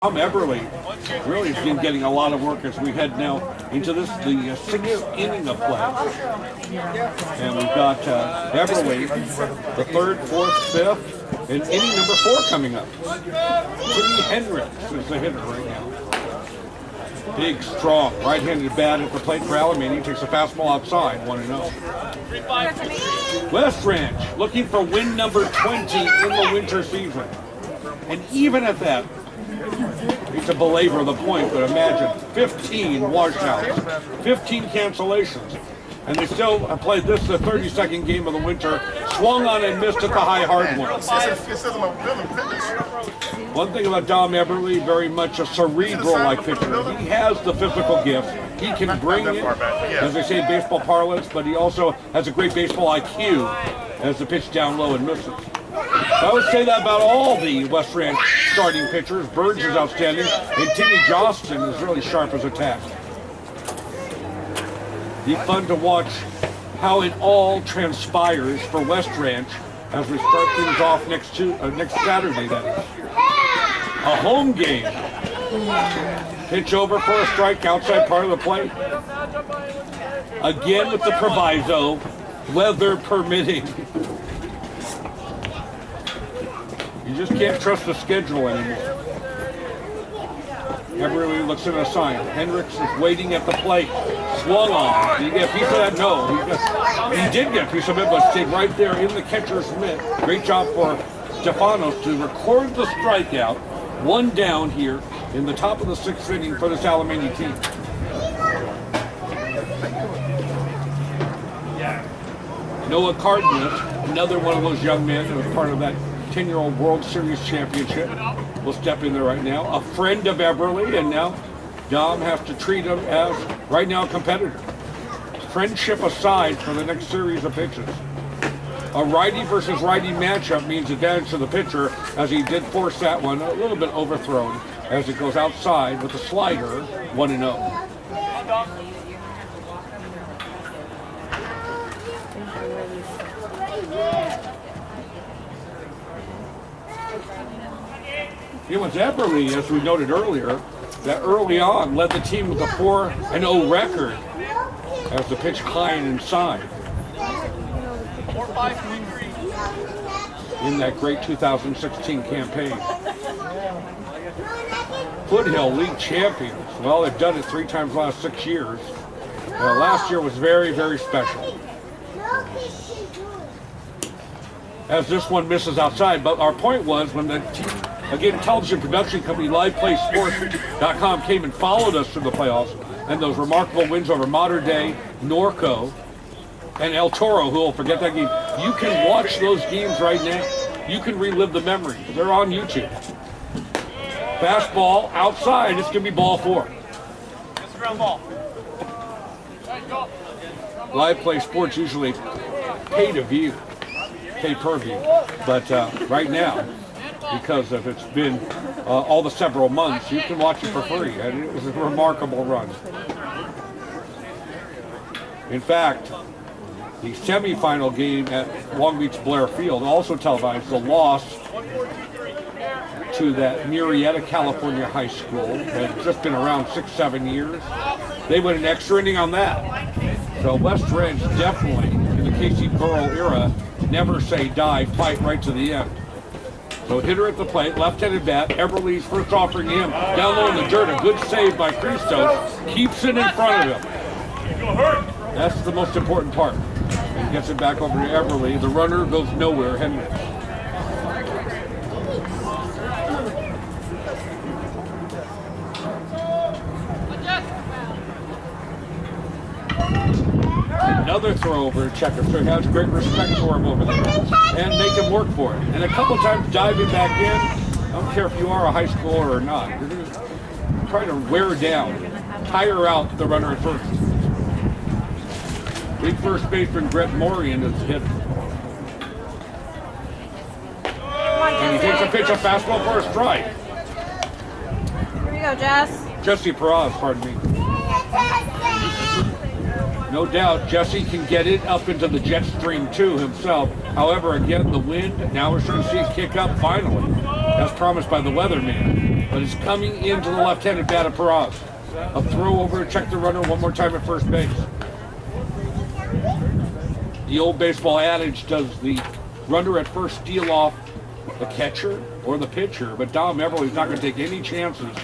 Tom Eberly really has been getting a lot of work as we head now into the sixth inning of play. And we've got Eberly, the third, fourth, fifth, and inning number 4 coming up. Jimmy Hendricks is the hitter right now. Big, strong, right-handed bat at the plate for Alemany. Takes a fastball outside, 1-0. West Ranch looking for win number 20 in the winter season. And even at that, it's a belabor the point, but imagine 15 washouts, 15 cancellations, and they still have played this, the 32nd game of the winter, swung on and missed at the high hard one. One thing about Dom Eberly, very much a cerebral-like pitcher. He has the physical gift. He can bring it, as they say in baseball parlance, but he also has a great baseball IQ as the pitch down low and misses. I would say that about all the West Ranch starting pitchers. Burns is outstanding, and Timmy Johnston is really sharp as a tack. Be fun to watch how it all transpires for West Ranch as we start things off next Saturday. That is a home game. Pitch over for a strike outside part of the plate. Again with the proviso, weather permitting. You just can't trust the schedule anymore. Eberly looks at a sign. Hendricks is waiting at the plate. Swung on. Did he get a piece of that? No. He did get a piece of it, but stayed right there in the catcher's mitt. Great job for Stefanos to record the strikeout. One down here in the top of the 6th inning for this Alemany team. Noah Cardenas, another one of those young men who was part of that 10-year-old World Series championship, will step in there right now. A friend of Eberly, and now Dom has to treat him as, right now, a competitor. Friendship aside for the next series of pitches. A righty versus righty matchup means advantage to the pitcher, as he did force that one a little bit overthrown as it goes outside with a slider, 1-0. It was Eberly, as we noted earlier, that early on led the team with a 4-0 record as the pitch high and inside. In that great 2016 campaign. Foothill League champions. Well, they've done it 3 times the last 6 years. Last year was very, very special. As this one misses outside, but our point was when the team, again, television production company LivePlaySports.com came and followed us through the playoffs, and those remarkable wins over Modern Day, Norco, and El Toro, who will forget that game. You can watch those games right now. You can relive the memory. They're on YouTube. Fastball outside. It's going to be ball 4. Live Play Sports usually pay to view, pay per view, but right now, because of it's been all the several months, you can watch it for free, and it was a remarkable run. In fact, the semifinal game at Long Beach Blair Field also televised the loss to that Murrieta, California high school that had just been around 6-7 years. They went an extra inning on that. So West Ranch definitely, in the Casey Burrell era, never say die, fight right to the end. So hitter at the plate, left-handed bat. Eberly's first offering to him. Down low in the dirt, a good save by Christos. Keeps it in front of him. That's the most important part. And gets it back over to Eberly. The runner goes nowhere, Hendricks. Another throw over to Checker, so he has great respect for him over there and make him work for it. And a couple times diving back in, I don't care if you are a high schooler or not, you're going to try to wear down, tire out the runner at first. Big first baseman Brett Morian is hit. And he takes a pitch, a fastball for a strike. Here we go, Jess. Jesse Perez, pardon me. No doubt Jesse can get it up into the jet stream too himself. However, again, the wind, now we're starting to see it kick up finally, as promised by the weatherman. but it's coming into the left-handed bat of Peraz. A throw over to check the runner one more time at first base. The old baseball adage, does the runner at first steal off the catcher or the pitcher? But Dom Everly's not going to take any chances.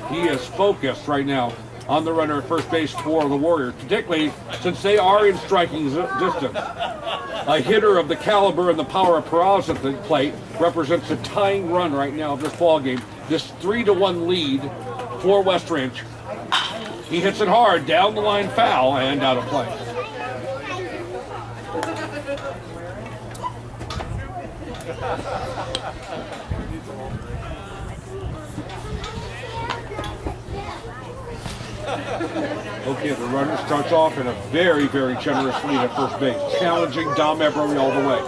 He is focused right now on the runner at first base for the Warriors, particularly since they are in striking distance. A hitter of the caliber and the power of Peraz at the plate represents a tying run right now of this ball game. This 3-1 lead for West Ranch. He hits it hard, down the line, foul, and out of play. Okay, the runner starts off in a very, very generous lead at first base, challenging Dom Everly all the way,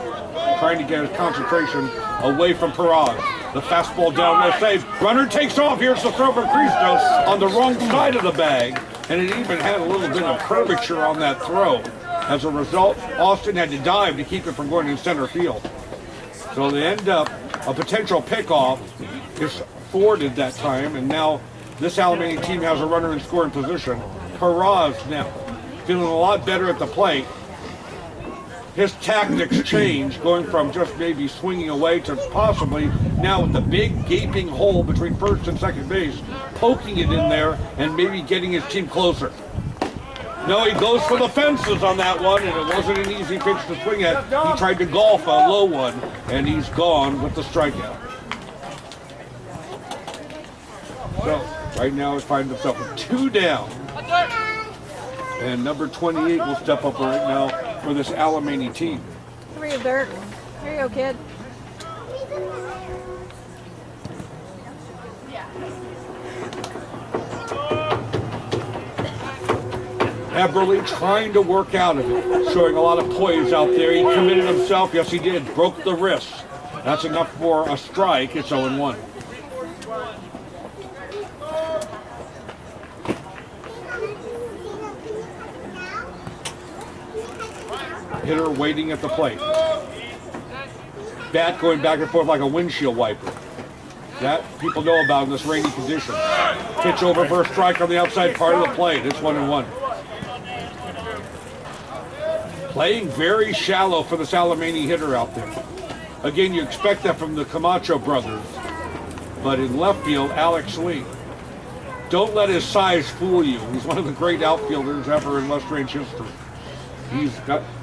trying to get his concentration away from Peraz. The fastball down, no save. Runner takes off. Here's the throw from Christos on the wrong side of the bag, and it even had a little bit of curvature on that throw. As a result, Austin had to dive to keep it from going in center field. So they end up, a potential pickoff is thwarted that time, and now this Alemany team has a runner in scoring position. Peraz now feeling a lot better at the plate. His tactics change, going from just maybe swinging away to possibly now with the big gaping hole between first and second base, poking it in there and maybe getting his team closer. No, he goes for the fences on that one, and it wasn't an easy pitch to swing at. He tried to golf a low one, and he's gone with the strikeout. So, right now he finds himself with 2 down. And number 28 will step up right now for this Alemany team. For you, Dirk. Here you go, kid. Everly trying to work out of it, showing a lot of poise out there. He committed himself. Yes, he did. Broke the wrist. That's enough for a strike. It's 0-1. Hitter waiting at the plate. Bat going back and forth like a windshield wiper. That people know about in this rainy condition. Pitch over for a strike on the outside part of the plate. It's 1-1. Playing very shallow for this Alemany hitter out there. Again, you expect that from the Camacho brothers. But in left field, Alex Lee. Don't let his size fool you. He's one of the great outfielders ever in West Range history.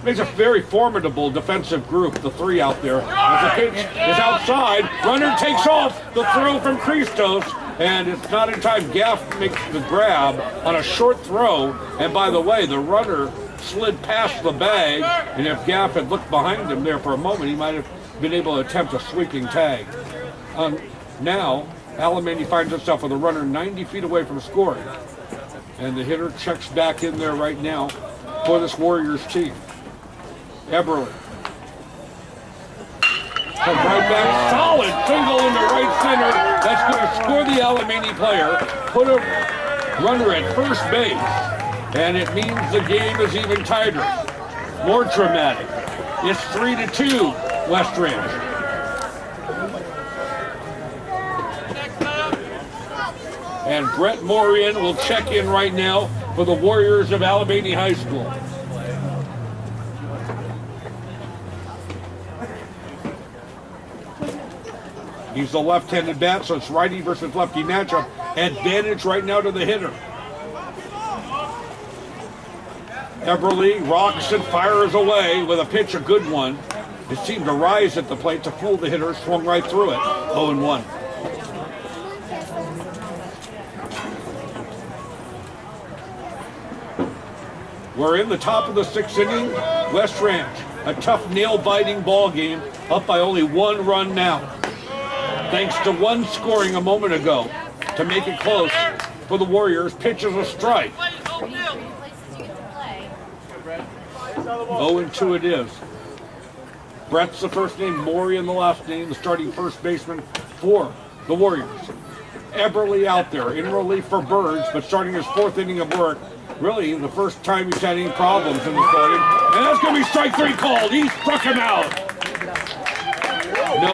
Makes a very formidable defensive group, the three out there. As the pitch is outside, runner takes off, the throw from Christos, and it's not in time. Gaff makes the grab on a short throw, and by the way, the runner slid past the bag, and if Gaff had looked behind him there for a moment, he might have been able to attempt a sweeping tag. Now, Alemany finds himself with a runner 90 feet away from scoring, and the hitter checks back in there right now for this Warriors team. Everly comes right back, solid single into right center. That's going to score the Alemany player, put a runner at first base, and it means the game is even tighter, more dramatic. It's 3-2 West Ranch. And Brett Morian will check in right now for the Warriors of Alemany High School. He's the left-handed bat, so it's righty versus lefty matchup. Advantage right now to the hitter. Everly rocks and fires away with a pitch, a good one. It seemed to rise at the plate to fool the hitter, swung right through it. 0-1. We're in the top of the 6th inning. West Ranch, a tough nail-biting ball game, up by only 1 run now. Thanks to one scoring a moment ago to make it close for the Warriors. Pitch is a strike. 0-2 it is. Brett's the first name, Morian the last name, the starting first baseman for the Warriors. Everly out there in relief for Birds, but starting his 4th inning of work. Really, the first time he's had any problems in this ball game. And that's going to be strike 3 called. He struck him out.